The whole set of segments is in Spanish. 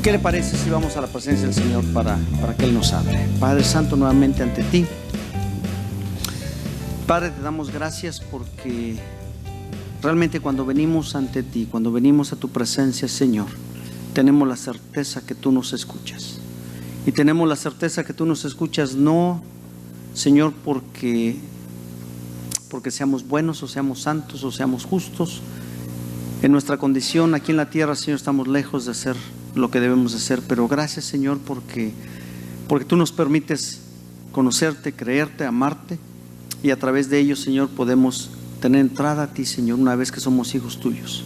¿Qué le parece si vamos a la presencia del Señor para que Él nos hable? Padre Santo, nuevamente ante ti. Padre, te damos gracias porque realmente cuando venimos ante ti, cuando venimos a tu presencia, Señor, tenemos la certeza que tú nos escuchas. Y tenemos la certeza que tú nos escuchas no, Señor, porque seamos buenos o seamos santos o seamos justos. En nuestra condición aquí en la tierra, Señor, estamos lejos de ser lo que debemos de ser, pero gracias, Señor, porque tú nos permites conocerte, creerte, amarte, y a través de ello, Señor, podemos tener entrada a ti, Señor, una vez que somos hijos tuyos.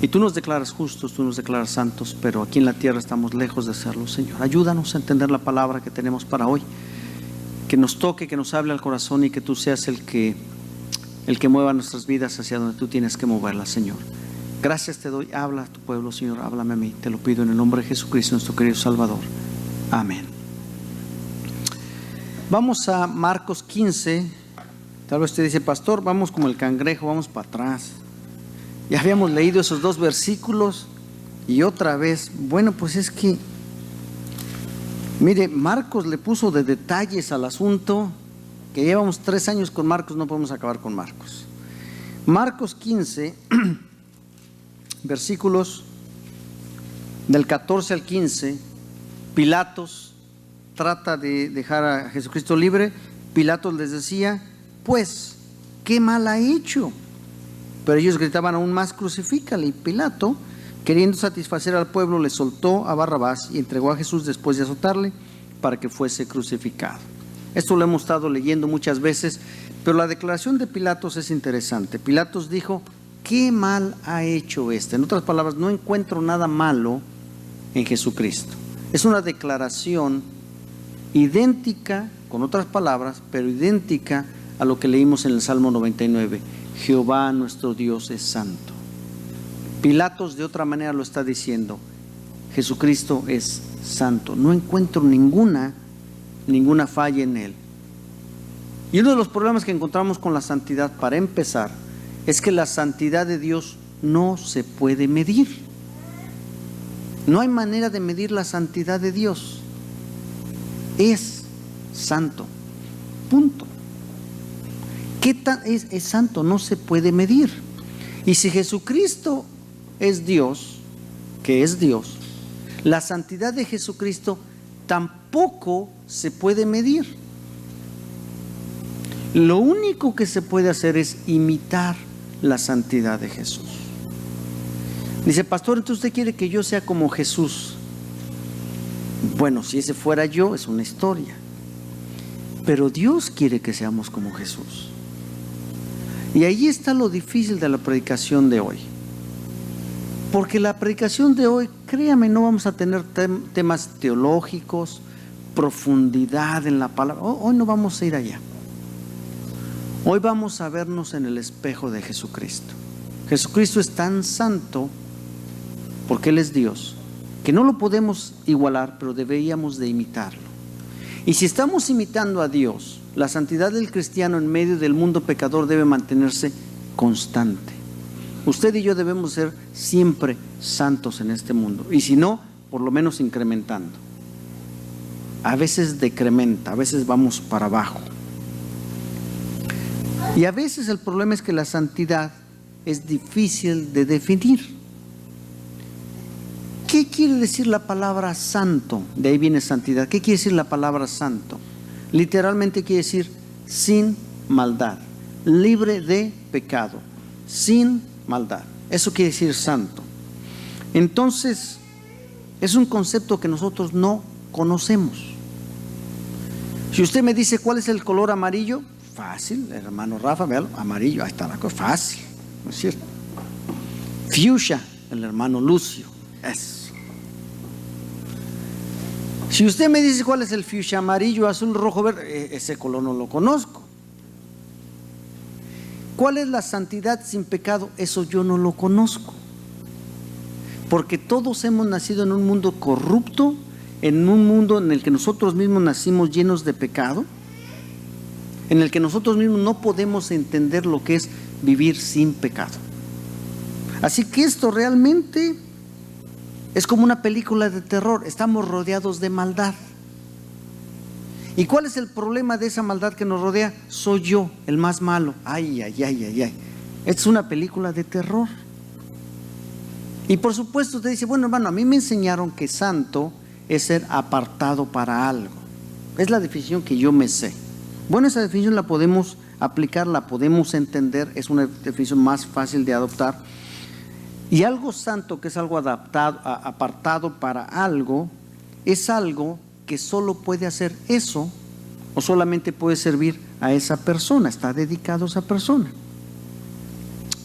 Y tú nos declaras justos, tú nos declaras santos, pero aquí en la tierra estamos lejos de serlo, Señor. Ayúdanos a entender la palabra que tenemos para hoy, que nos toque, que nos hable al corazón, y que tú seas el que mueva nuestras vidas hacia donde tú tienes que moverlas, Señor. Gracias te doy. Habla a tu pueblo, Señor, háblame a mí. Te lo pido en el nombre de Jesucristo, nuestro querido Salvador. Amén. Vamos a Marcos 15. Tal vez usted dice, pastor, vamos como el cangrejo, vamos para atrás. Ya habíamos leído esos dos versículos y otra vez. Bueno, pues es que, mire, Marcos le puso de detalles al asunto, que llevamos 3 años con Marcos, no podemos acabar con Marcos. Marcos 15, versículos del 14 al 15, Pilatos trata de dejar a Jesucristo libre. Pilatos les decía, pues, ¿qué mal ha hecho? Pero ellos gritaban aún más, crucifícale. Y Pilato, queriendo satisfacer al pueblo, le soltó a Barrabás y entregó a Jesús después de azotarle para que fuese crucificado. Esto lo hemos estado leyendo muchas veces, pero la declaración de Pilatos es interesante. Pilatos dijo, ¿qué mal ha hecho este? En otras palabras, no encuentro nada malo en Jesucristo. Es una declaración idéntica, con otras palabras, pero idéntica a lo que leímos en el Salmo 99. Jehová nuestro Dios es santo. Pilatos de otra manera lo está diciendo. Jesucristo es santo. No encuentro ninguna falla en Él. Y uno de los problemas que encontramos con la santidad, para empezar, es que la santidad de Dios no se puede medir. No hay manera de medir la santidad de Dios. Es santo. Punto. ¿Qué tan es santo? No se puede medir. Y si Jesucristo es Dios, que es Dios, la santidad de Jesucristo tampoco se puede medir. Lo único que se puede hacer es imitar la santidad de Jesús. Dice, pastor, entonces usted quiere que yo sea como Jesús. Bueno, si ese fuera yo, es una historia. Pero Dios quiere que seamos como Jesús. Y ahí está lo difícil de la predicación de hoy. Porque la predicación de hoy, créame, no vamos a tener temas teológicos, profundidad en la palabra. Hoy no vamos a ir allá. Hoy vamos a vernos en el espejo de Jesucristo. Jesucristo es tan santo, porque Él es Dios, que no lo podemos igualar, pero deberíamos de imitarlo. Y si estamos imitando a Dios, la santidad del cristiano en medio del mundo pecador debe mantenerse constante. Usted y yo debemos ser siempre santos en este mundo, y si no, por lo menos incrementando. A veces decrementa, a veces vamos para abajo. Y a veces el problema es que la santidad es difícil de definir. ¿Qué quiere decir la palabra santo? De ahí viene santidad. ¿Qué quiere decir la palabra santo? Literalmente quiere decir sin maldad, libre de pecado, sin maldad. Eso quiere decir santo. Entonces, es un concepto que nosotros no conocemos. Si usted me dice cuál es el color amarillo, fácil, el hermano Rafa, véalo, amarillo, ahí está la cosa, fácil, ¿no es cierto? Fuchsia, el hermano Lucio, eso. Si usted me dice cuál es el fuchsia, amarillo, azul, rojo, verde, ese color no lo conozco. ¿Cuál es la santidad sin pecado? Eso yo no lo conozco. Porque todos hemos nacido en un mundo corrupto, en un mundo en el que nosotros mismos nacimos llenos de pecado, en el que nosotros mismos no podemos entender lo que es vivir sin pecado. Así que esto realmente Es como una película de terror, estamos rodeados de maldad. ¿Y cuál es el problema de esa maldad que nos rodea? Soy yo, el más malo. Ay, ay, ay, ay, ay. Esta es una película de terror. Y por supuesto usted dice, bueno, hermano, a mí me enseñaron que santo es ser apartado para algo. Es la definición que yo me sé. Bueno, esa definición la podemos aplicar, la podemos entender, es una definición más fácil de adoptar. Y algo santo, que es algo adaptado, apartado para algo, es algo que solo puede hacer eso o solamente puede servir a esa persona, está dedicado a esa persona.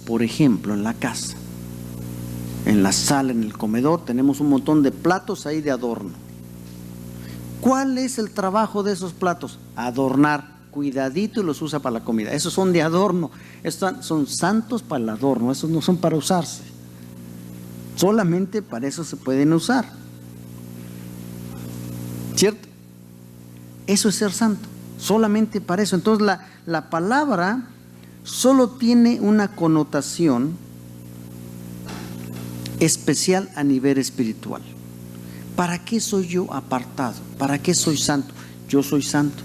Por ejemplo, en la casa, en la sala, en el comedor, tenemos un montón de platos ahí de adorno. ¿Cuál es el trabajo de esos platos? Adornar, cuidadito, y los usa para la comida. Esos son de adorno, estos son santos para el adorno, esos no son para usarse. Solamente para eso se pueden usar. ¿Cierto? Eso es ser santo, solamente para eso. Entonces la palabra solo tiene una connotación especial a nivel espiritual. ¿Para qué soy yo apartado? ¿Para qué soy santo? Yo soy santo.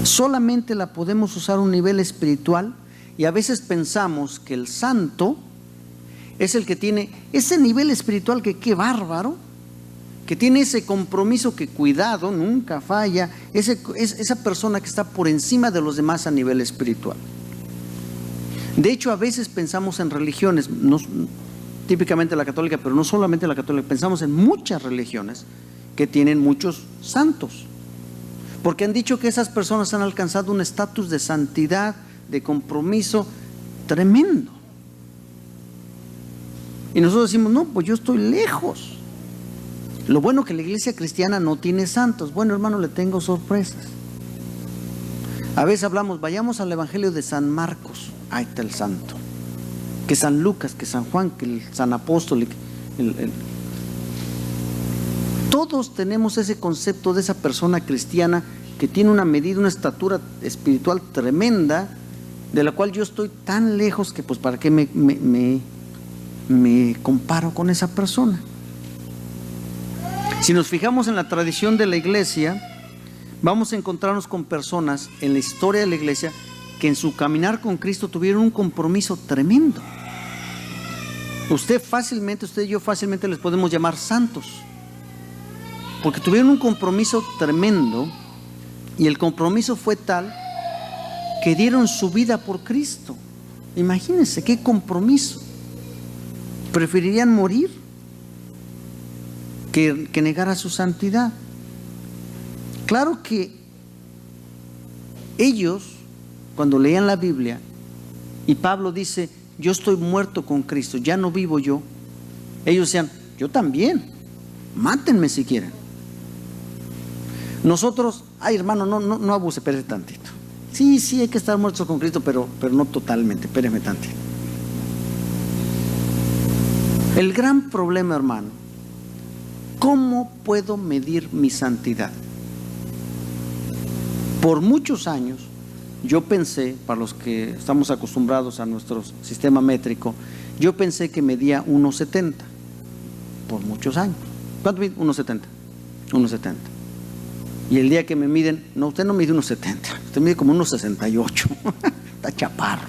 Solamente la podemos usar a un nivel espiritual, y a veces pensamos que el santo es el que tiene ese nivel espiritual, que qué bárbaro, que tiene ese compromiso, que cuidado, nunca falla, esa persona que está por encima de los demás a nivel espiritual. De hecho, a veces pensamos en religiones, no, típicamente la católica, pero no solamente la católica, pensamos en muchas religiones que tienen muchos santos, porque han dicho que esas personas han alcanzado un estatus de santidad, de compromiso tremendo. Y nosotros decimos, no, pues yo estoy lejos. Lo bueno que la iglesia cristiana no tiene santos. Bueno, hermano, le tengo sorpresas. A veces hablamos, vayamos al evangelio de San Marcos, ahí está el santo. Que San Lucas, que San Juan, que el San Apóstol. Todos tenemos ese concepto de esa persona cristiana que tiene una medida, una estatura espiritual tremenda, de la cual yo estoy tan lejos que pues para qué me comparo con esa persona. Si nos fijamos en la tradición de la iglesia, vamos a encontrarnos con personas en la historia de la iglesia que en su caminar con Cristo tuvieron un compromiso tremendo. Usted y yo fácilmente les podemos llamar santos, porque tuvieron un compromiso tremendo, y el compromiso fue tal que dieron su vida por Cristo. Imagínense qué compromiso. Preferirían morir que negar a su santidad. Claro que ellos, cuando leían la Biblia y Pablo dice, yo estoy muerto con Cristo, ya no vivo yo, ellos decían, yo también, mátenme si quieren. Nosotros, ay hermano, no abuse, espérese tantito. Sí, hay que estar muertos con Cristo, pero no totalmente, espéreme tantito. El gran problema, hermano, ¿cómo puedo medir mi santidad? Por muchos años yo pensé, para los que estamos acostumbrados a nuestro sistema métrico, yo pensé que medía 1,70 por muchos años. ¿Cuánto mide? 1,70. 1,70. Y el día que me miden, no, usted no mide 1,70, usted mide como 1,68. Está chaparro.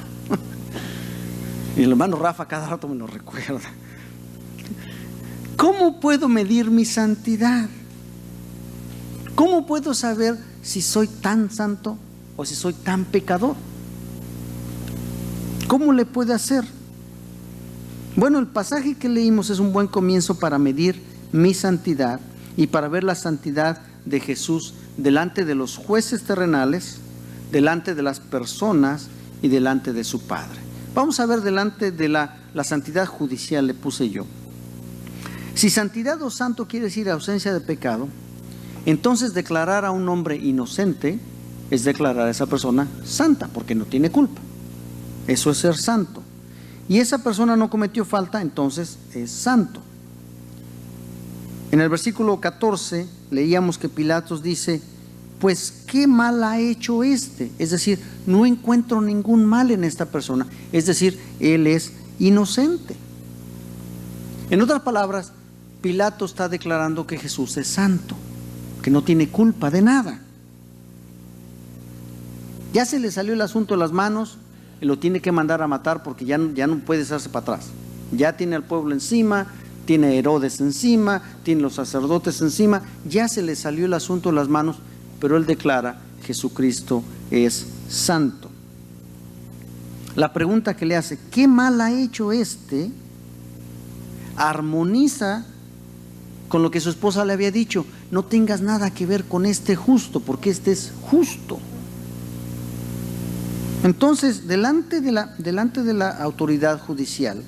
Y el hermano Rafa cada rato me lo recuerda. ¿Cómo puedo medir mi santidad? ¿Cómo puedo saber si soy tan santo o si soy tan pecador? ¿Cómo le puede hacer? Bueno, el pasaje que leímos es un buen comienzo para medir mi santidad y para ver la santidad de Jesús delante de los jueces terrenales, delante de las personas y delante de su Padre. Vamos a ver delante de la santidad judicial, le puse yo. Si santidad o santo quiere decir ausencia de pecado, entonces declarar a un hombre inocente es declarar a esa persona santa, porque no tiene culpa. Eso es ser santo. Y esa persona no cometió falta, entonces es santo. En el versículo 14 leíamos que Pilatos dice, pues ¿qué mal ha hecho este? Es decir, no encuentro ningún mal en esta persona. Es decir, él es inocente. En otras palabras, Pilato está declarando que Jesús es santo, que no tiene culpa de nada. Ya se le salió el asunto de las manos y lo tiene que mandar a matar porque ya no puede hacerse para atrás. Ya tiene al pueblo encima, tiene a Herodes encima, tiene los sacerdotes encima, ya se le salió el asunto de las manos, pero él declara: Jesucristo es santo. La pregunta que le hace: ¿qué mal ha hecho este? Armoniza con lo que su esposa le había dicho: no tengas nada que ver con este justo, porque este es justo. Entonces, delante de la autoridad judicial,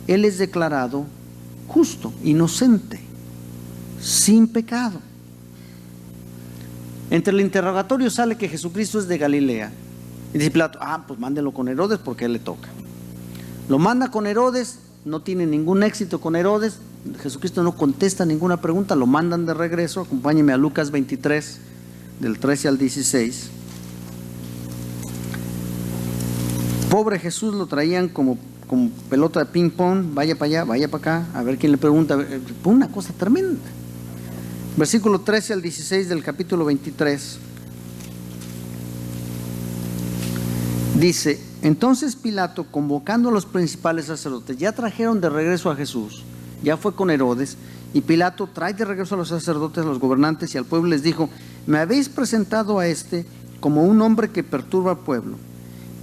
él es declarado justo, inocente, sin pecado. Entre el interrogatorio sale que Jesucristo es de Galilea. Y dice Pilato: pues mándenlo con Herodes porque a él le toca. Lo manda con Herodes, no tiene ningún éxito con Herodes. Jesucristo no contesta ninguna pregunta, lo mandan de regreso. Acompáñenme a Lucas 23, del 13 al 16. Pobre Jesús, lo traían como pelota de ping pong, vaya para allá, vaya para acá, a ver quién le pregunta. Una cosa tremenda. Versículo 13 al 16 del capítulo 23. Dice: entonces Pilato, convocando a los principales sacerdotes, ya trajeron de regreso a Jesús, ya fue con Herodes, y Pilato trae de regreso a los sacerdotes, a los gobernantes y al pueblo, y les dijo: me habéis presentado a este como un hombre que perturba al pueblo,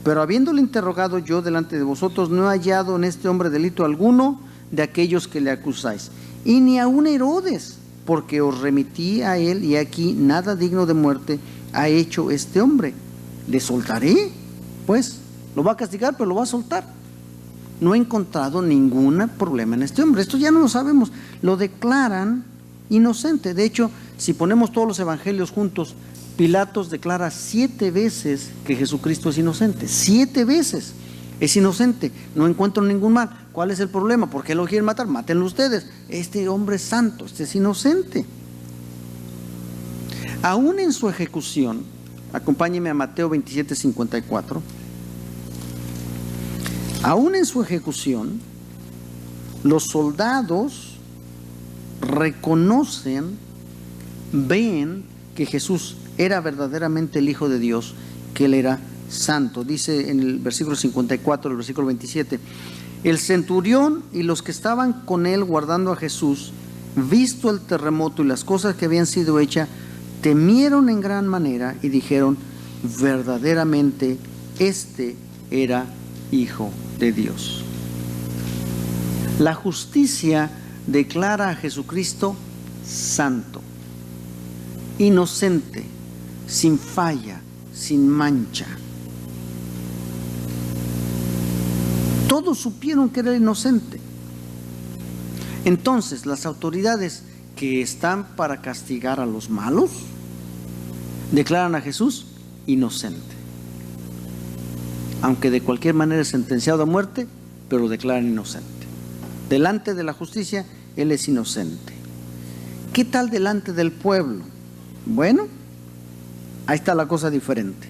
pero habiéndole interrogado yo delante de vosotros, no he hallado en este hombre delito alguno de aquellos que le acusáis, y ni aun Herodes, porque os remití a él, y aquí nada digno de muerte ha hecho este hombre. ¿Le soltaré? Pues lo va a castigar, pero lo va a soltar. No he encontrado ningún problema en este hombre. Esto ya no lo sabemos. Lo declaran inocente. De hecho, si ponemos todos los evangelios juntos, Pilatos declara 7 veces que Jesucristo es inocente. 7 veces es inocente. No encuentro ningún mal. ¿Cuál es el problema? ¿Por qué lo quieren matar? Mátenlo ustedes. Este hombre es santo, este es inocente. Aún en su ejecución, acompáñenme a Mateo 27, 54. Aún en su ejecución, los soldados reconocen, ven que Jesús era verdaderamente el Hijo de Dios, que él era santo. Dice en el versículo 54, el versículo 27, el centurión y los que estaban con él guardando a Jesús, visto el terremoto y las cosas que habían sido hechas, temieron en gran manera y dijeron: verdaderamente este era Hijo de Dios. La justicia declara a Jesucristo santo, inocente, sin falla, sin mancha. Todos supieron que era inocente. Entonces, las autoridades que están para castigar a los malos declaran a Jesús inocente, aunque de cualquier manera es sentenciado a muerte, pero lo declaran inocente. Delante de la justicia, él es inocente. ¿Qué tal delante del pueblo? Bueno, ahí está la cosa diferente.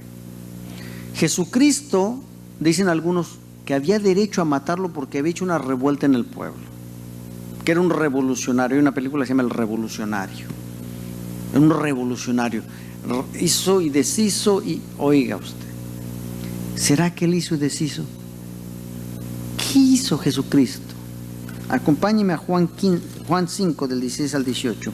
Jesucristo, dicen algunos, que había derecho a matarlo porque había hecho una revuelta en el pueblo, que era un revolucionario. Hay una película que se llama El Revolucionario. Un revolucionario. Hizo y deshizo y, oiga usted, ¿será que él hizo y deshizo? ¿Qué hizo Jesucristo? Acompáñeme a Juan 5, del 16 al 18.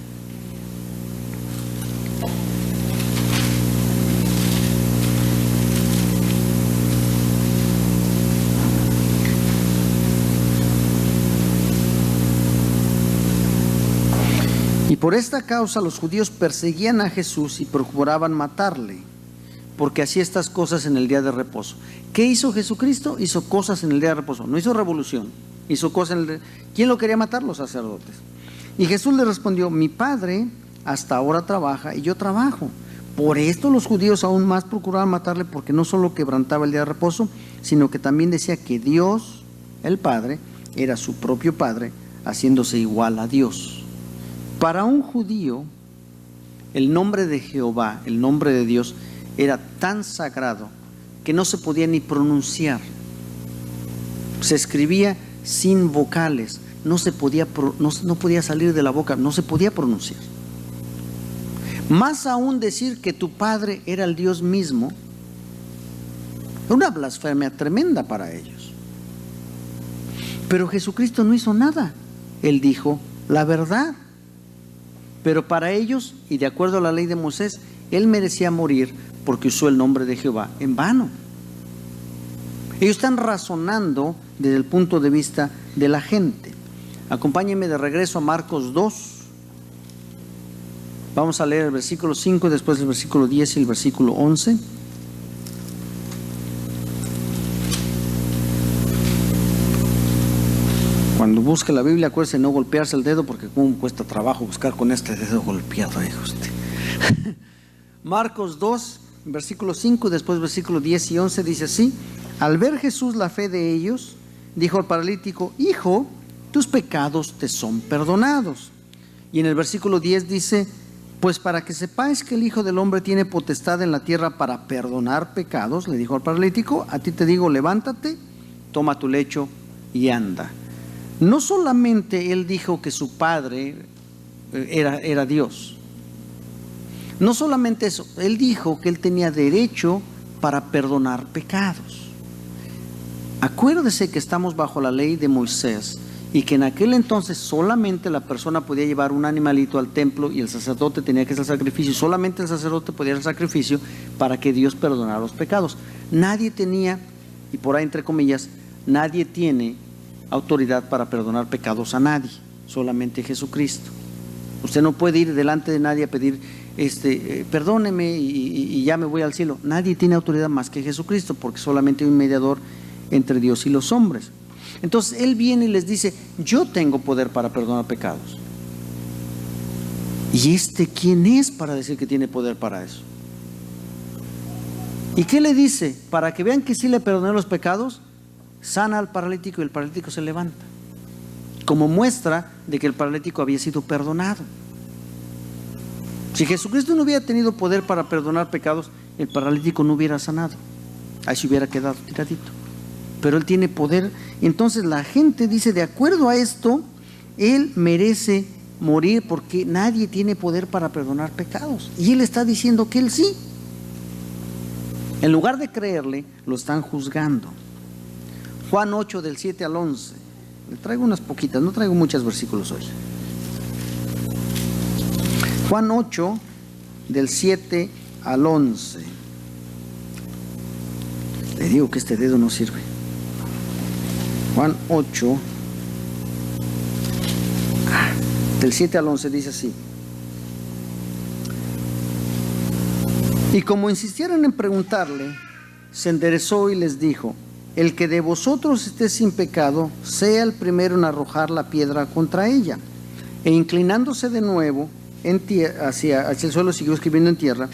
Y por esta causa los judíos perseguían a Jesús y procuraban matarle, porque hacía estas cosas en el día de reposo. ¿Qué hizo Jesucristo? Hizo cosas en el día de reposo. No hizo revolución, hizo cosas en el día. ¿Quién lo quería matar? Los sacerdotes. Y Jesús le respondió: mi Padre hasta ahora trabaja y yo trabajo. Por esto los judíos aún más procuraban matarle, porque no solo quebrantaba el día de reposo, sino que también decía que Dios, el Padre, era su propio Padre, haciéndose igual a Dios. Para un judío, el nombre de Jehová, el nombre de Dios, era tan sagrado que no se podía ni pronunciar. Se escribía sin vocales, no podía salir de la boca, no se podía pronunciar. Más aún decir que tu padre era el Dios mismo, una blasfemia tremenda para ellos. Pero Jesucristo no hizo nada. Él dijo la verdad. Pero para ellos, y de acuerdo a la ley de Moisés, Él merecía morir porque usó el nombre de Jehová en vano. Ellos están razonando desde el punto de vista de la gente. Acompáñenme de regreso a Marcos 2. Vamos a leer el versículo 5, después el versículo 10 y el versículo 11. Cuando busque la Biblia, acuérdese de no golpearse el dedo, porque como cuesta trabajo buscar con este dedo golpeado, dijo usted. Marcos 2, versículo 5, después versículo 10 y 11, dice así: al ver Jesús la fe de ellos, dijo al paralítico: hijo, tus pecados te son perdonados. Y en el versículo 10 dice: pues para que sepáis que el Hijo del Hombre tiene potestad en la tierra para perdonar pecados, le dijo al paralítico, a ti te digo, levántate, toma tu lecho y anda. No solamente él dijo que su padre era Dios, no solamente eso, él dijo que él tenía derecho para perdonar pecados. Acuérdese que estamos bajo la ley de Moisés y que en aquel entonces solamente la persona podía llevar un animalito al templo y el sacerdote tenía que hacer sacrificio. Solamente el sacerdote podía hacer sacrificio para que Dios perdonara los pecados. Nadie tenía, y por ahí entre comillas, nadie tiene autoridad para perdonar pecados a nadie, solamente Jesucristo. Usted no puede ir delante de nadie a pedir perdóneme y ya me voy al cielo. Nadie tiene autoridad más que Jesucristo, porque solamente hay un mediador entre Dios y los hombres. Entonces Él viene y les dice: yo tengo poder para perdonar pecados. ¿Y quién es para decir que tiene poder para eso? ¿Y qué le dice? Para que vean que sí le perdoné los pecados, sana al paralítico y el paralítico se levanta, como muestra de que el paralítico había sido perdonado. Si Jesucristo no hubiera tenido poder para perdonar pecados, el paralítico no hubiera sanado, ahí se hubiera quedado tiradito. Pero Él tiene poder. Entonces la gente dice: de acuerdo a esto, Él merece morir porque nadie tiene poder para perdonar pecados. Y Él está diciendo que Él sí. En lugar de creerle, lo están juzgando. Juan 8 del 7 al 11. Le traigo unas poquitas, no traigo muchos versículos hoy. Juan 8 del 7 al 11. Le digo que este dedo no sirve. Juan 8 del 7 al 11 dice así: y como insistieron en preguntarle, se enderezó y les dijo: el que de vosotros esté sin pecado, sea el primero en arrojar la piedra contra ella. E inclinándose de nuevo hacia el suelo, siguió escribiendo en tierra.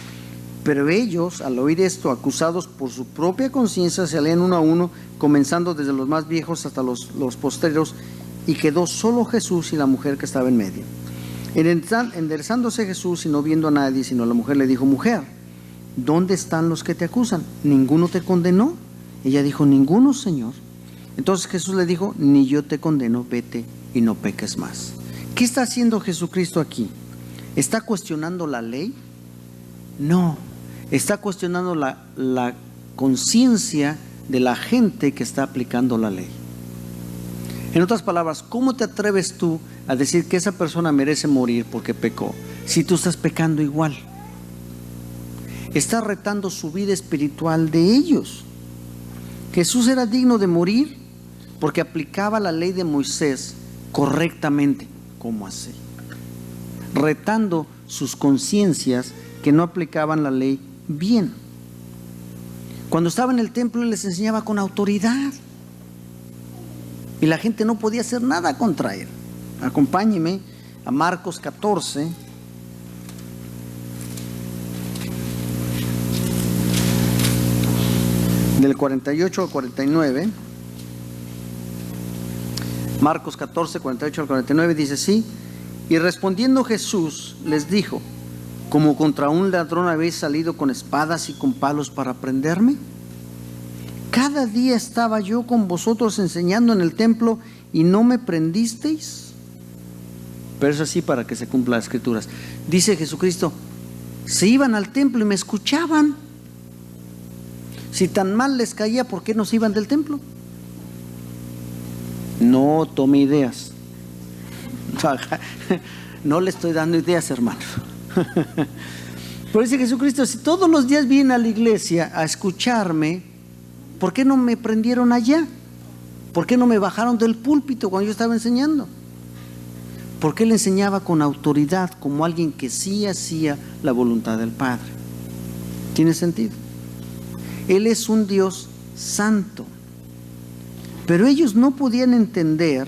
Pero ellos, al oír esto, acusados por su propia conciencia, salían uno a uno, comenzando desde los más viejos hasta los postreros, y quedó solo Jesús y la mujer que estaba en medio. Enderezándose Jesús y no viendo a nadie sino a la mujer, le dijo: mujer, ¿dónde están los que te acusan? ¿Ninguno te condenó? Ella dijo: ninguno, Señor. Entonces Jesús le dijo: ni yo te condeno, vete y no peques más. ¿Qué está haciendo Jesucristo aquí? ¿Está cuestionando la ley? No, está cuestionando la conciencia de la gente que está aplicando la ley. En otras palabras, ¿cómo te atreves tú a decir que esa persona merece morir porque pecó, si tú estás pecando igual? Está retando su vida espiritual de ellos. Jesús era digno de morir porque aplicaba la ley de Moisés correctamente. ¿Cómo así? Retando sus conciencias que no aplicaban la ley bien. Cuando estaba en el templo, Él les enseñaba con autoridad y la gente no podía hacer nada contra Él. Acompáñeme a Marcos 14, del 48 al 49. Marcos 14, 48 al 49 dice así: y respondiendo Jesús les dijo: ¿como contra un ladrón habéis salido con espadas y con palos para prenderme? cada día estaba yo con vosotros enseñando en el templo y no me prendisteis. Pero es así para que se cumplan las escrituras. Dice Jesucristo, se iban al templo y me escuchaban. Si tan mal les caía, ¿por qué no se iban del templo? No tome ideas. No le estoy dando ideas, hermano. Pero dice Jesucristo, si todos los días vienen a la iglesia a escucharme, ¿por qué no me prendieron allá? ¿Por qué no me bajaron del púlpito cuando yo estaba enseñando? Porque él enseñaba con autoridad, como alguien que sí hacía la voluntad del Padre. ¿Tiene sentido? Él es un Dios santo. Pero ellos no podían entender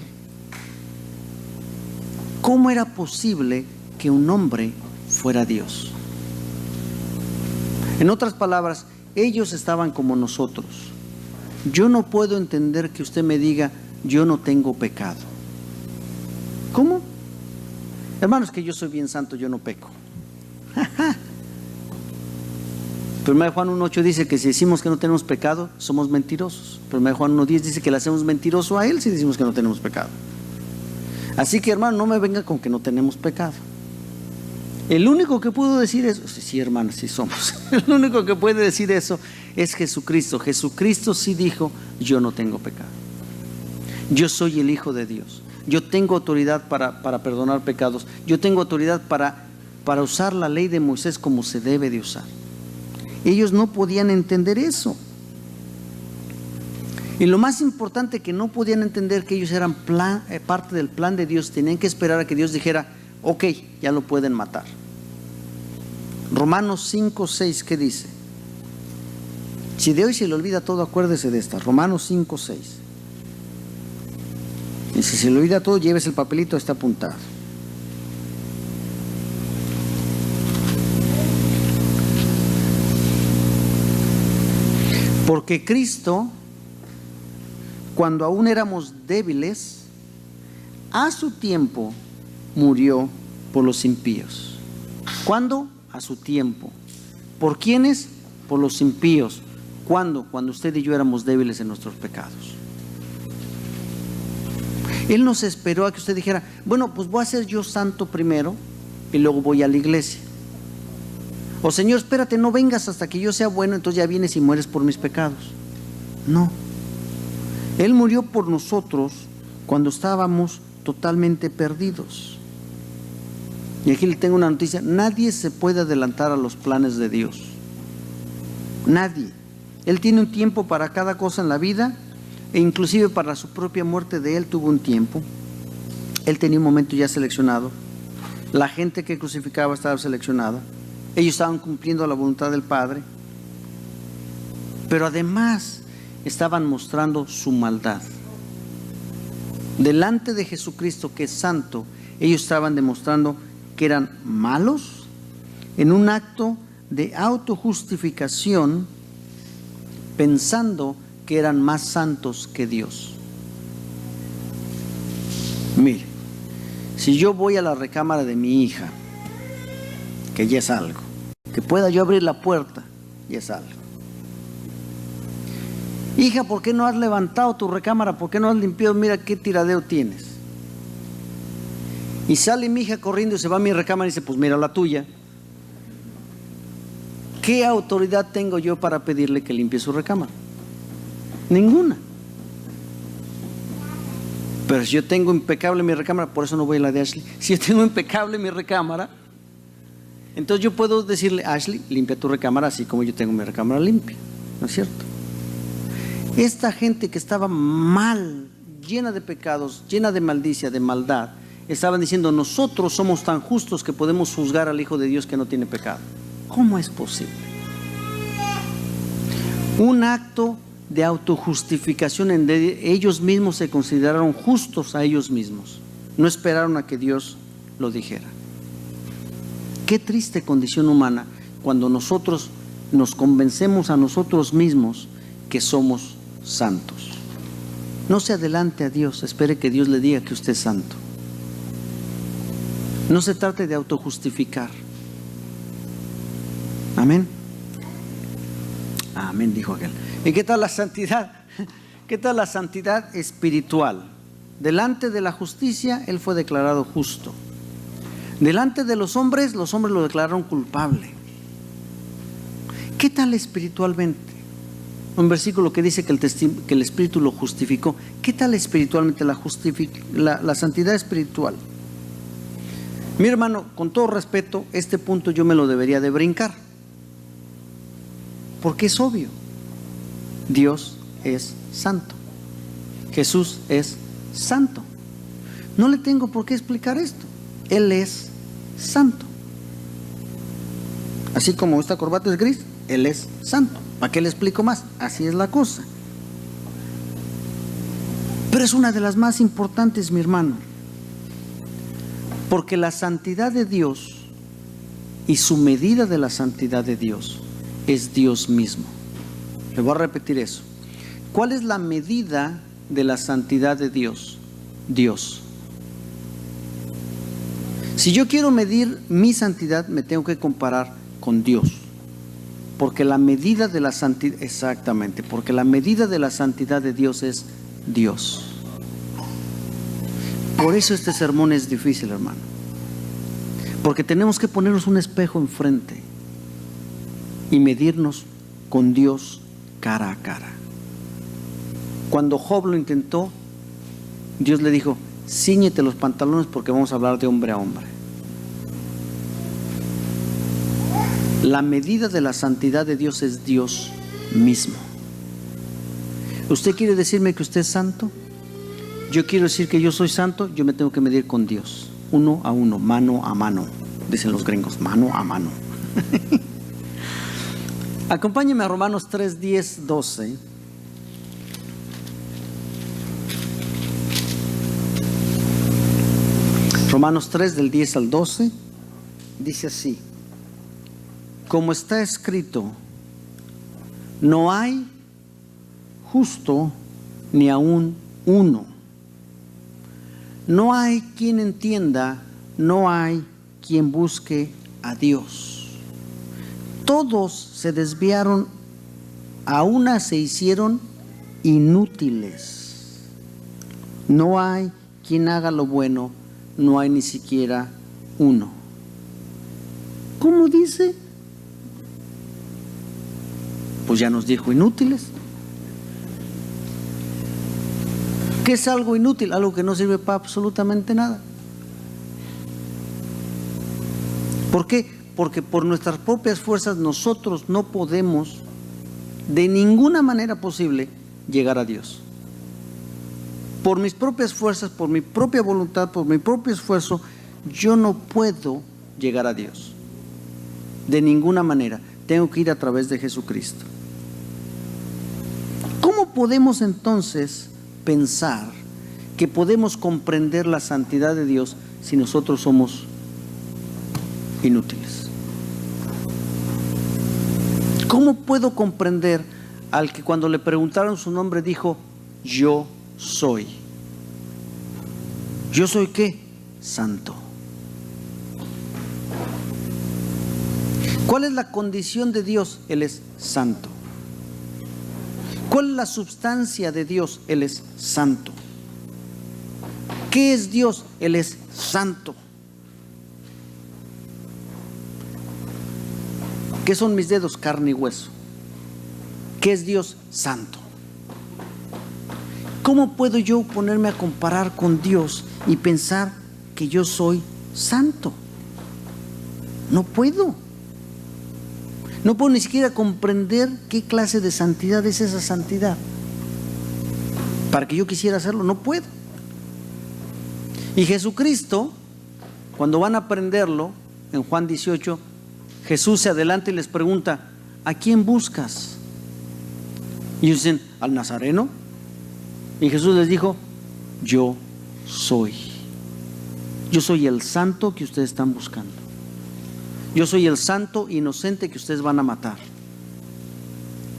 cómo era posible que un hombre fuera Dios. En otras palabras, ellos estaban como nosotros. Yo no puedo entender que usted me diga, yo no tengo pecado. ¿Cómo? Hermanos, que yo soy bien santo, yo no peco. 1 Juan 1:8 dice que si decimos que no tenemos pecado, somos mentirosos. 1 Juan 1:10 dice que le hacemos mentiroso a él si decimos que no tenemos pecado. Así que, hermano, no me venga con que no tenemos pecado. El único que pudo decir eso, sí, hermano, sí somos. El único que puede decir eso es Jesucristo. Jesucristo sí dijo, yo no tengo pecado. Yo soy el Hijo de Dios. Yo tengo autoridad para perdonar pecados. Yo tengo autoridad para usar la ley de Moisés como se debe de usar. Ellos no podían entender eso. Y lo más importante, que no podían entender que ellos eran parte del plan de Dios. Tenían que esperar a que Dios dijera, ok, ya lo pueden matar. Romanos 5:6, ¿qué dice? Si de hoy se le olvida todo, acuérdese de esta. Romanos 5:6. Y si se le olvida todo, llévese el papelito, está apuntado. Porque Cristo, cuando aún éramos débiles, a su tiempo murió por los impíos. ¿Cuándo? A su tiempo. ¿Por quiénes? Por los impíos. ¿Cuándo? Cuando usted y yo éramos débiles en nuestros pecados. Él nos esperó a que usted dijera, bueno, pues voy a ser yo santo primero y luego voy a la iglesia. O Señor, espérate, no vengas hasta que yo sea bueno, entonces ya vienes y mueres por mis pecados. No. Él murió por nosotros cuando estábamos totalmente perdidos. Y aquí le tengo una noticia: nadie se puede adelantar a los planes de Dios. Nadie. Él tiene un tiempo para cada cosa en la vida, e inclusive para su propia muerte de Él tuvo un tiempo. Él tenía un momento ya seleccionado. La gente que crucificaba estaba seleccionada. Ellos estaban cumpliendo la voluntad del Padre. Pero además estaban mostrando su maldad. Delante de Jesucristo, que es santo, ellos estaban demostrando que eran malos en un acto de autojustificación, pensando que eran más santos que Dios. Mire, si yo voy a la recámara de mi hija, que ya es algo, que pueda yo abrir la puerta, ya es algo. Hija, ¿por qué no has levantado tu recámara? ¿Por qué no has limpiado? Mira qué tiradeo tienes. Y sale mi hija corriendo y se va a mi recámara y dice, pues mira la tuya. ¿Qué autoridad tengo yo para pedirle que limpie su recámara? Ninguna. Pero si yo tengo impecable mi recámara, por eso no voy a la de Ashley. Si yo tengo impecable mi recámara, entonces yo puedo decirle, Ashley, limpia tu recámara así como yo tengo mi recámara limpia. ¿No es cierto? Esta gente que estaba mal, llena de pecados, llena de maldicia, de maldad, estaban diciendo, nosotros somos tan justos que podemos juzgar al Hijo de Dios que no tiene pecado. ¿Cómo es posible? Un acto de autojustificación en donde ellos mismos se consideraron justos a ellos mismos. No esperaron a que Dios lo dijera. Qué triste condición humana cuando nosotros nos convencemos a nosotros mismos que somos santos. No se adelante a Dios, espere que Dios le diga que usted es santo. No se trate de autojustificar. Amén. Amén, dijo aquel. ¿Y qué tal la santidad? ¿Qué tal la santidad espiritual? Delante de la justicia, él fue declarado justo. Delante de los hombres lo declararon culpable. ¿Qué tal espiritualmente? Un versículo que dice que el Espíritu lo justificó. ¿Qué tal espiritualmente la santidad espiritual? Mi hermano, con todo respeto, este punto yo me lo debería de brincar. Porque es obvio. Dios es santo. Jesús es santo. No le tengo por qué explicar esto. Él es santo. Así como esta corbata es gris, Él es santo. ¿Para qué le explico más? Así es la cosa. Pero es una de las más importantes, mi hermano. Porque la santidad de Dios y su medida de la santidad de Dios es Dios mismo. Le voy a repetir eso. ¿Cuál es la medida de la santidad de Dios? Dios. Si yo quiero medir mi santidad, me tengo que comparar con Dios. Porque la medida de la santidad, exactamente, porque la medida de la santidad de Dios es Dios. Por eso este sermón es difícil, hermano. Porque tenemos que ponernos un espejo enfrente y medirnos con Dios cara a cara. Cuando Job lo intentó, Dios le dijo: cíñete los pantalones porque vamos a hablar de hombre a hombre. La medida de la santidad de Dios es Dios mismo. ¿Usted quiere decirme que usted es santo? Yo quiero decir que yo soy santo. Yo me tengo que medir con Dios, uno a uno, mano a mano, dicen los gringos, mano a mano. Acompáñeme a Romanos 3, 10, 12. Romanos 3 del 10 al 12 dice así: como está escrito, no hay justo ni aún uno. No hay quien entienda, no hay quien busque a Dios. Todos se desviaron, a una se hicieron inútiles. No hay quien haga lo bueno, no hay ni siquiera uno. ¿Cómo dice? Pues ya nos dijo inútiles. ¿Qué es algo inútil? Algo que no sirve para absolutamente nada. ¿Por qué? Porque por nuestras propias fuerzas nosotros no podemos de ninguna manera posible llegar a Dios. Por mis propias fuerzas, por mi propia voluntad, por mi propio esfuerzo, yo no puedo llegar a Dios. De ninguna manera. Tengo que ir a través de Jesucristo. ¿Cómo podemos entonces pensar que podemos comprender la santidad de Dios si nosotros somos inútiles? ¿Cómo puedo comprender al que cuando le preguntaron su nombre dijo: yo soy? ¿Yo soy qué? Santo. ¿Cuál es la condición de Dios? Él es santo. ¿Cuál es la substancia de Dios? Él es santo. ¿Qué es Dios? Él es santo. ¿Qué son mis dedos? Carne y hueso. ¿Qué es Dios? Santo. ¿Cómo puedo yo ponerme a comparar con Dios y pensar que yo soy santo? No puedo. No puedo ni siquiera comprender qué clase de santidad es esa santidad. Para que yo quisiera hacerlo, no puedo. Y Jesucristo, cuando van a aprenderlo, en Juan 18, Jesús se adelanta y les pregunta: ¿a quién buscas? Y ellos dicen: al Nazareno. Y Jesús les dijo: yo soy. Yo soy el santo que ustedes están buscando. Yo soy el santo inocente que ustedes van a matar.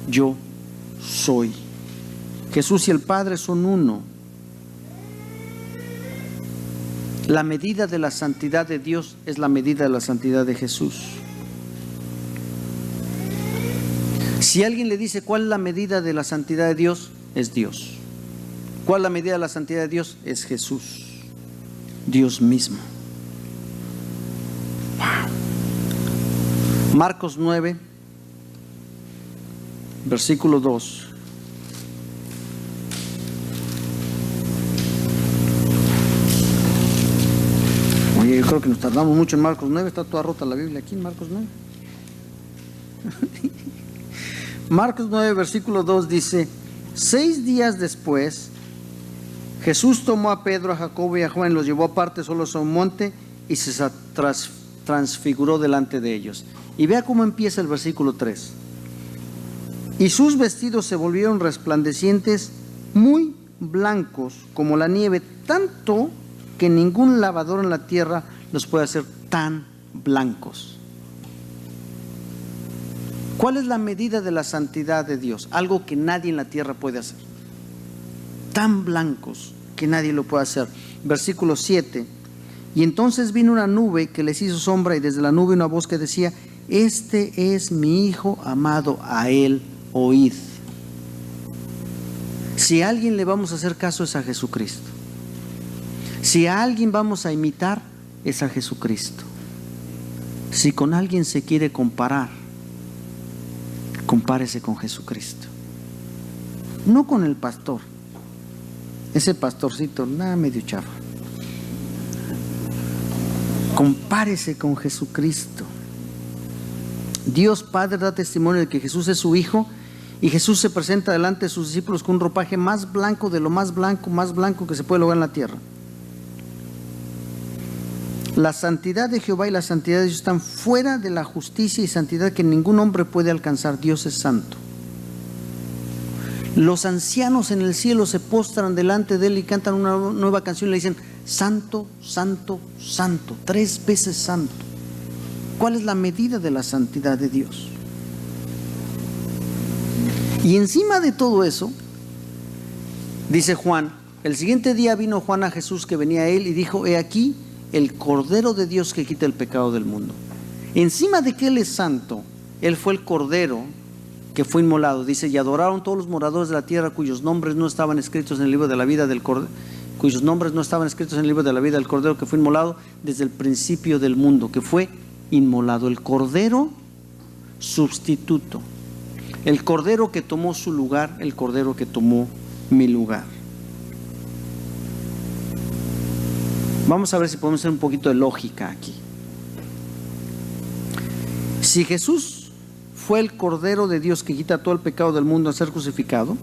Yo soy. Jesús y el Padre son uno. La medida de la santidad de Dios es la medida de la santidad de Jesús. Si alguien le dice cuál es la medida de la santidad de Dios, es Dios. ¿Cuál es la medida de la santidad de Dios? Es Jesús, Dios mismo. Wow. Marcos 9, versículo 2. Oye, yo creo que nos tardamos mucho en Marcos 9, está toda rota la Biblia aquí en Marcos 9. Marcos 9, versículo 2 dice: 6 días después, Jesús tomó a Pedro, a Jacobo y a Juan y los llevó aparte solos a un monte y se transfiguró delante de ellos. Y vea cómo empieza el versículo 3. Y sus vestidos se volvieron resplandecientes, muy blancos como la nieve, tanto que ningún lavador en la tierra los puede hacer tan blancos. ¿Cuál es la medida de la santidad de Dios? Algo que nadie en la tierra puede hacer. Tan blancos que nadie lo puede hacer. Versículo 7. Y entonces vino una nube que les hizo sombra, y desde la nube una voz que decía: este es mi Hijo amado, a él oíd. Si a alguien le vamos a hacer caso, es a Jesucristo. Si a alguien vamos a imitar, es a Jesucristo. Si con alguien se quiere comparar, compárese con Jesucristo. No con el pastor. Ese pastorcito, nada, medio chafa. Compárese con Jesucristo. Dios Padre da testimonio de que Jesús es su Hijo, y Jesús se presenta delante de sus discípulos con un ropaje más blanco de lo más blanco que se puede lograr en la tierra. La santidad de Jehová y la santidad de Dios están fuera de la justicia y santidad que ningún hombre puede alcanzar. Dios es santo. Los ancianos en el cielo se postran delante de Él y cantan una nueva canción y le dicen: santo, santo, santo, 3 veces santo. ¿Cuál es la medida de la santidad de Dios? Y encima de todo eso, dice Juan, el siguiente día vino Juan a Jesús que venía a él y dijo: he aquí el Cordero de Dios que quita el pecado del mundo. Encima de que Él es santo, Él fue el Cordero que fue inmolado. Dice: y adoraron todos los moradores de la tierra cuyos nombres no estaban escritos en el libro de la vida del Cordero, cuyos nombres no estaban escritos en el libro de la vida del Cordero que fue inmolado desde el principio del mundo, que fue inmolado. El Cordero sustituto, el Cordero que tomó su lugar, el Cordero que tomó mi lugar. Vamos a ver si podemos hacer un poquito de lógica aquí. Si Jesús fue el Cordero de Dios que quita todo el pecado del mundo al ser crucificado,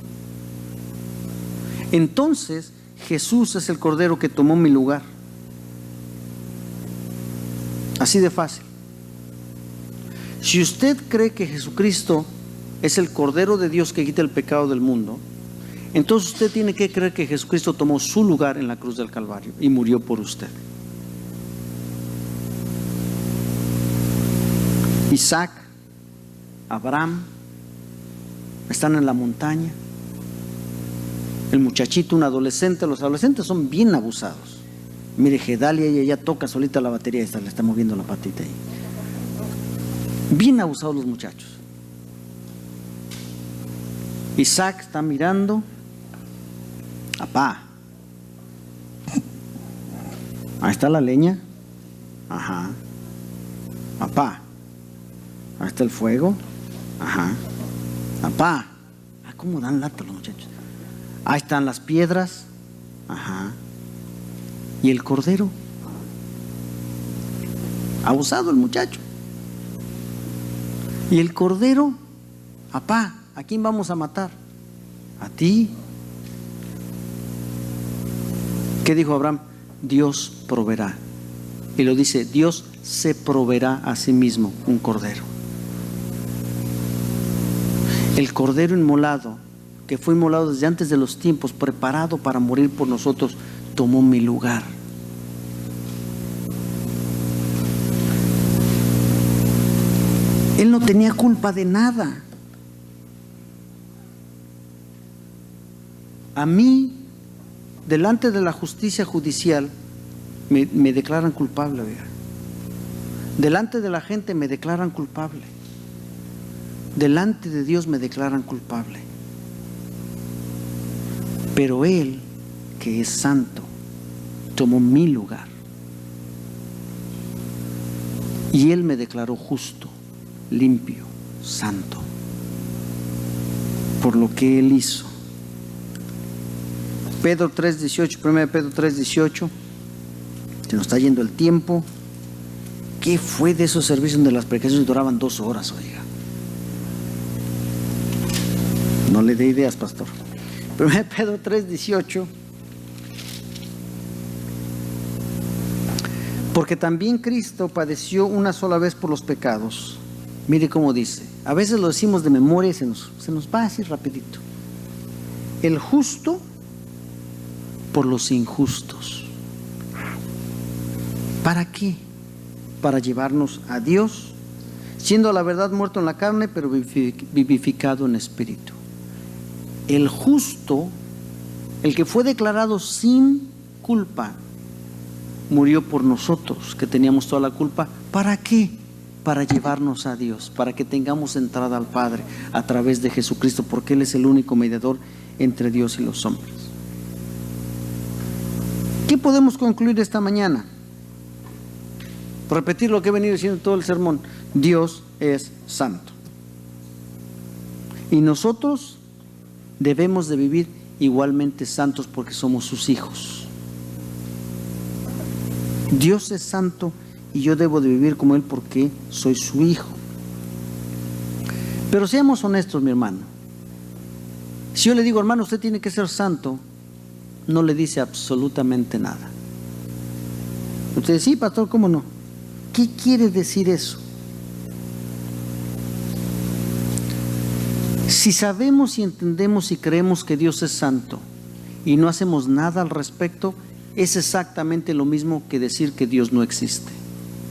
entonces Jesús es el Cordero que tomó mi lugar. Así de fácil. Si usted cree que Jesucristo es el Cordero de Dios que quita el pecado del mundo, entonces usted tiene que creer que Jesucristo tomó su lugar en la cruz del Calvario y murió por usted. Isaac, Abraham están en la montaña. El muchachito, un adolescente. Los adolescentes son bien abusados. Mire, Gedalia, ella ya toca solita la batería y le está moviendo la patita ahí. Bien abusados los muchachos. Isaac está mirando. Apá, ahí está la leña. Ajá. Apá, ahí está el fuego. Ajá. Apá, ¿cómo dan lata los muchachos? Ahí están las piedras. Ajá. Y el cordero. Abusado el muchacho. Y el cordero. Apá, ¿a quién vamos a matar? A ti. ¿Qué dijo Abraham? Dios proveerá. Y lo dice: Dios se proveerá a sí mismo un cordero. El cordero inmolado, que fue inmolado desde antes de los tiempos, preparado para morir por nosotros, tomó mi lugar. Él no tenía culpa de nada. A mí, delante de la justicia judicial, me declaran culpable. Delante de la gente me declaran culpable. delante de Dios me declaran culpable. Pero Él, que es santo, tomó mi lugar. Y Él me declaró justo, limpio, santo, por lo que Él hizo. Pedro 3:18, 1 Pedro 3:18, se nos está yendo el tiempo. ¿Qué fue de esos servicios donde las predicaciones duraban 2 horas, oiga? No le dé ideas, pastor. 1 Pedro 3:18. Porque también Cristo padeció una sola vez por los pecados. Mire cómo dice. A veces lo decimos de memoria y se nos va así rapidito. El justo por los injustos. ¿Para qué? Para llevarnos a Dios, siendo a la verdad muerto en la carne, pero vivificado en espíritu. El justo, el que fue declarado sin culpa, murió por nosotros, que teníamos toda la culpa. ¿Para qué? Para llevarnos a Dios, para que tengamos entrada al Padre a través de Jesucristo, porque Él es el único mediador entre Dios y los hombres. ¿Qué podemos concluir esta mañana? Repetir lo que he venido diciendo todo el sermón. Dios es santo. Y nosotros debemos de vivir igualmente santos porque somos sus hijos. Dios es santo y yo debo de vivir como Él porque soy su hijo. Pero seamos honestos, mi hermano. Si yo le digo, hermano, usted tiene que ser santo, no le dice absolutamente nada. Usted dice, sí, pastor, ¿cómo no? ¿Qué quiere decir eso? Si sabemos y entendemos y creemos que Dios es santo y no hacemos nada al respecto, es exactamente lo mismo que decir que Dios no existe.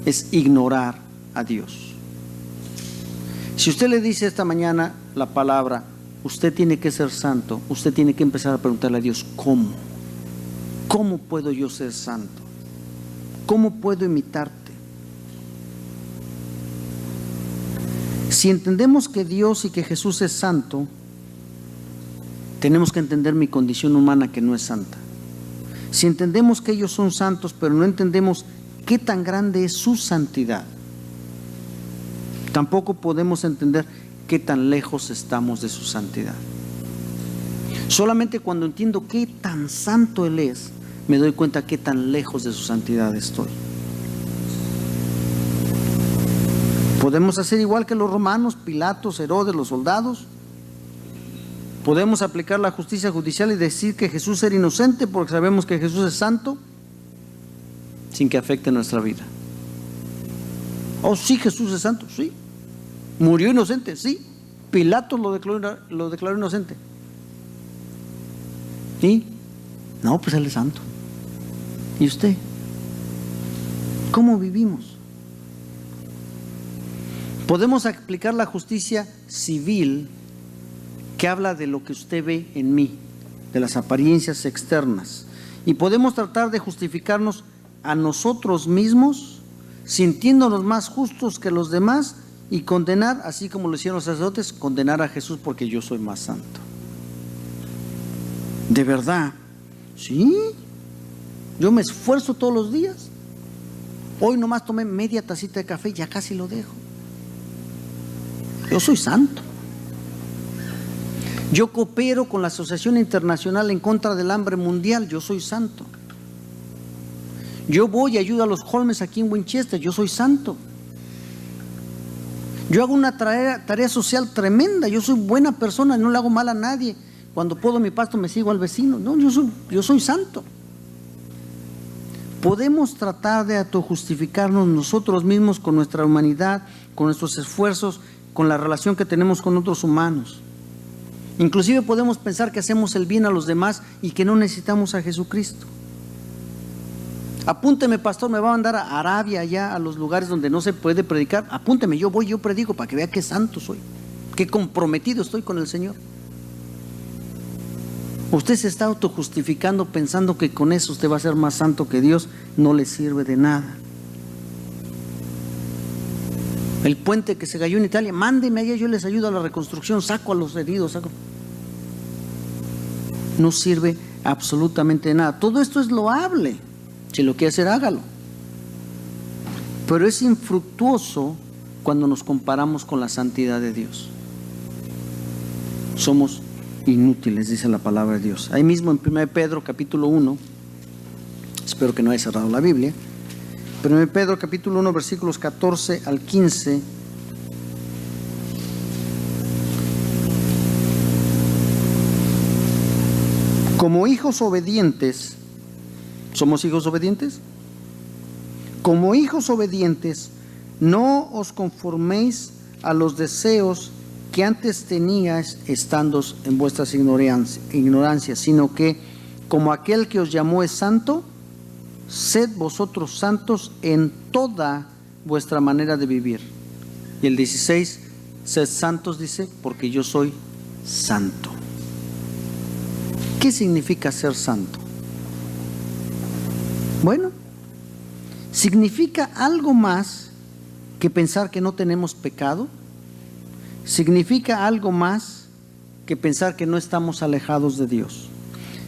Es ignorar a Dios. Si usted le dice esta mañana la palabra, usted tiene que ser santo, usted tiene que empezar a preguntarle a Dios, ¿cómo? ¿Cómo puedo yo ser santo? ¿Cómo puedo imitarte? Si entendemos que Dios y que Jesús es santo, tenemos que entender mi condición humana que no es santa. Si entendemos que ellos son santos, pero no entendemos qué tan grande es su santidad, tampoco podemos entender qué tan lejos estamos de su santidad. Solamente cuando entiendo qué tan santo Él es, me doy cuenta qué tan lejos de su santidad estoy. Podemos hacer igual que los romanos, Pilatos, Herodes, los soldados. Podemos aplicar la justicia judicial y decir que Jesús era inocente porque sabemos que Jesús es santo, sin que afecte nuestra vida. Oh, sí, Jesús es santo, sí. Murió inocente, sí. Pilatos lo declaró inocente. ¿Sí? No, pues Él es santo. ¿Y usted? ¿Cómo vivimos? Podemos aplicar la justicia civil que habla de lo que usted ve en mí, de las apariencias externas. Y podemos tratar de justificarnos a nosotros mismos, sintiéndonos más justos que los demás, y condenar, así como lo hicieron los sacerdotes, condenar a Jesús porque yo soy más santo. ¿De verdad? Sí. Yo me esfuerzo todos los días. Hoy nomás tomé media tacita de café y ya casi lo dejo. Yo soy santo. Yo coopero con la Asociación Internacional en contra del hambre mundial. Yo soy santo. Yo voy y ayudo a los Holmes aquí en Winchester. Yo soy santo. Yo hago una tarea social tremenda. Yo soy buena persona, no le hago mal a nadie. Cuando puedo mi pasto me sigo al vecino. No, yo soy santo. Podemos tratar de autojustificarnos nosotros mismos con nuestra humanidad, con nuestros esfuerzos, con la relación que tenemos con otros humanos. Inclusive podemos pensar que hacemos el bien a los demás y que no necesitamos a Jesucristo. Apúnteme, pastor, me va a mandar a Arabia, allá a los lugares donde no se puede predicar. Apúnteme, yo voy, yo predico para que vea qué santo soy, qué comprometido estoy con el Señor. Usted se está autojustificando pensando que con eso usted va a ser más santo que Dios. No le sirve de nada. El puente que se cayó en Italia, mándeme allá, yo les ayudo a la reconstrucción, saco a los heridos, no sirve absolutamente de nada. Todo esto es loable, si lo quiere hacer, hágalo, pero es infructuoso cuando nos comparamos con la santidad de Dios. Somos inútiles, dice la palabra de Dios. Ahí mismo en 1 Pedro capítulo 1, espero que no haya cerrado la Biblia, 1 Pedro capítulo 1 versículos 14 al 15. Como hijos obedientes, ¿somos hijos obedientes? Como hijos obedientes, no os conforméis a los deseos que antes teníais estando en vuestras ignorancias, sino que como aquel que os llamó es santo, sed vosotros santos en toda vuestra manera de vivir. Y el 16, sed santos, dice, porque yo soy santo. ¿Qué significa ser santo? Bueno, significa algo más que pensar que no tenemos pecado. Significa algo más que pensar que no estamos alejados de Dios.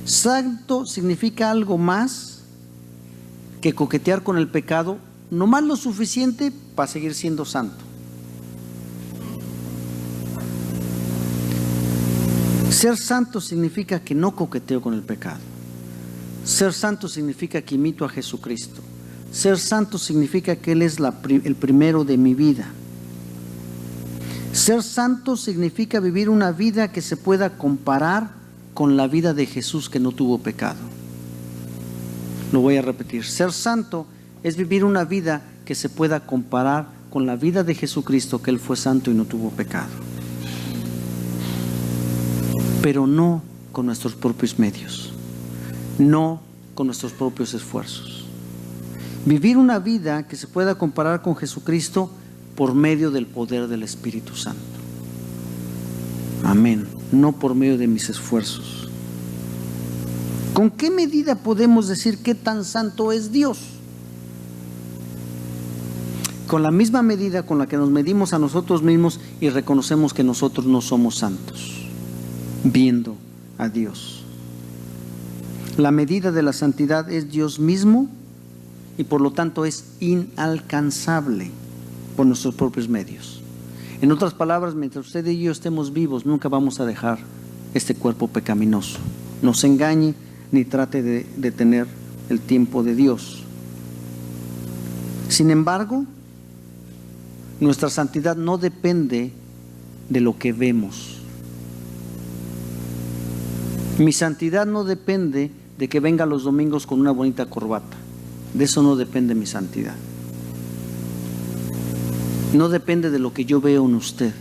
Santo significa algo más que coquetear con el pecado, no más lo suficiente para seguir siendo santo. Ser santo significa que no coqueteo con el pecado. Ser santo significa que imito a Jesucristo. Ser santo significa que Él es el primero de mi vida. Ser santo significa vivir una vida que se pueda comparar con la vida de Jesús, que no tuvo pecado. Lo voy a repetir. Ser santo es vivir una vida que se pueda comparar con la vida de Jesucristo, que Él fue santo y no tuvo pecado. Pero no con nuestros propios medios, no con nuestros propios esfuerzos. Vivir una vida que se pueda comparar con Jesucristo por medio del poder del Espíritu Santo. Amén. No por medio de mis esfuerzos. ¿Con qué medida podemos decir qué tan santo es Dios? Con la misma medida con la que nos medimos a nosotros mismos y reconocemos que nosotros no somos santos, viendo a Dios. La medida de la santidad es Dios mismo y por lo tanto es inalcanzable por nuestros propios medios. En otras palabras, mientras usted y yo estemos vivos, nunca vamos a dejar este cuerpo pecaminoso. No se engañe ni trate de detener el tiempo de Dios. Sin embargo, nuestra santidad no depende de lo que vemos. Mi santidad no depende de que venga los domingos con una bonita corbata. De eso no depende mi santidad. No depende de lo que yo veo en usted.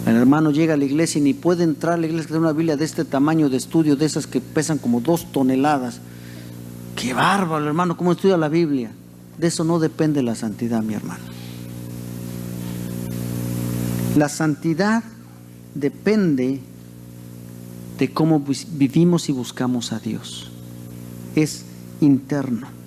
El hermano llega a la iglesia y ni puede entrar a la iglesia, que tiene una Biblia de este tamaño de estudio, de esas que pesan como 2 toneladas. ¡Qué bárbaro, hermano! ¿Cómo estudia la Biblia? De eso no depende la santidad, mi hermano. La santidad depende de cómo vivimos y buscamos a Dios. Es interno.